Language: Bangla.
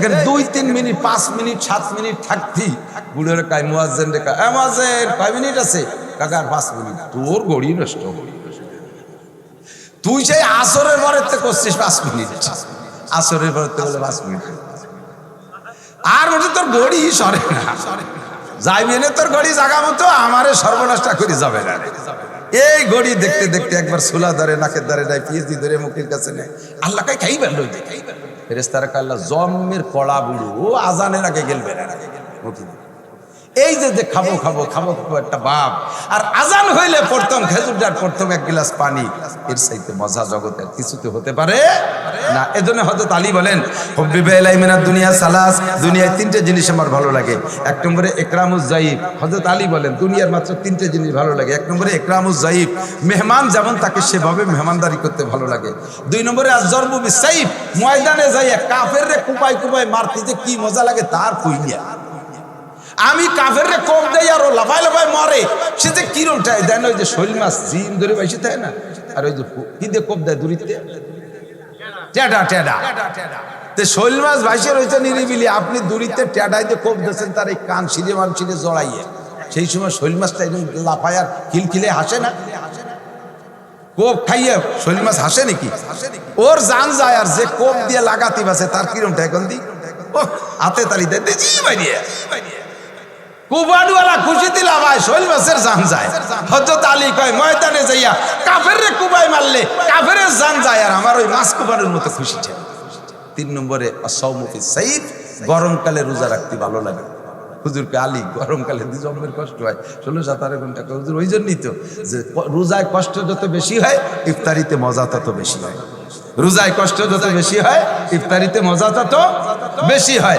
দেখেন 2-3 মিনিট 5 মিনিট 7 মিনিট থাকতি বুড়োর কাই মুয়াজ্জিন রে কা মুয়াজ্জিন কয় মিনিট আছে কাকা আর 5 মিনিট তোর ঘড়ি নষ্ট তুই সেই আসরের পরেতে করছিস 5 মিনিট আসরের পরেতে বলে 5 মিনিট আর বলছে তোর ঘড়ি সরে না যাইবি না তোর ঘড়ি জাগা মতো আমারে সর্বনাশটা করে যাবে না এই ঘড়ি দেখতে দেখতে একবার সুলা ধরে নাকের ধরে নাই পিএইচডি ধরে মুখের কাছে নেই আল্লাহ কাই খাই বেল ফেরেশতারা আল্লাহ জম্মের কড়া বুড়ো ও আজানের আগে গেলবে না মুখে এই যে খাবো খাবো খাবো খাবো একটা বাপ আর আজান হইলে প্রথম খেজুরটার প্রথম এক গ্লাস পানি এর চাইতে মজা জগতের কিছুতে হতে পারে না এজন্য হযরত আলী বলেন হুব্বিবা ইলাইহি মিনাদ দুনিয়া সালাস দুনিয়ায় 3টে জিনিস আমার ভালো লাগে এক নম্বরে ইকরামুজ যায়িব হযরত আলী বলেন দুনিয়ার মাত্র 3টে জিনিস ভালো লাগে এক নম্বরে ইকরামুজ যায়িব মেহমান যেমন তাকে সেভাবে মেহমানদারি করতে ভালো লাগে 2 নম্বরে আযরবু বিসাইফ ময়দানে যাইয়া কাফেররে কুপাই কুপাই মারতে যে কি মজা লাগে তার কইয়া আমি কাফেররে কোপ দেই আর ও লাফাই লাফাই মরে সে যে কিরমটাই দেন ওই যে শৈল মাছ জিন ধরে বসে থাকে না আর ওই যে কি দিয়ে কোপ দেয় দূরিতে টেডা টেডা তে শৈল মাছ ভাইসে রয়েছে নিরিবিলি আপনি দূরিতে টেডাই দিয়ে কোপ দিয়েছেন তার এই কান ছিঁড়ে মান ছিঁড়ে জড়াইয়ে সেই সময় শৈল মাছটা একদম লাফায় আর খিলখিলে হাসে না কোপ খাইয়ে শৈল মাছ হাসে নাকি ওর জান যায় আর যে কোপ দিয়ে লাগাতে বাসে তার কিরমটা এখন দি হাতে তালি দেয় জি বাইরিয়ে কুবাডওয়ালা খুশি দিলা ভাই শৈল মাছের জান যায় হযরত আলী কয় ময়দানে যাইয়া কাফেররে কুবাই মারলে কাফেরের জান যায় আর আমার ওই মাছ কুবানোর মতো খুশি ছিল 3 নম্বরে আসাউমু ফিস সাইফ গরমকালে রোজা রাখতে ভালো লাগে হুজুরকে আলী গরমকালে জন্মের কষ্ট হয় 16-17 ঘন্টা হুজুর ওই জন্যই তো যে রোজায় কষ্ট যত বেশি হয় ইফতারিতে মজা তত বেশি হয় রোজায় কষ্ট যত বেশি হয় ইফতারিতে মজা তত বেশি হয়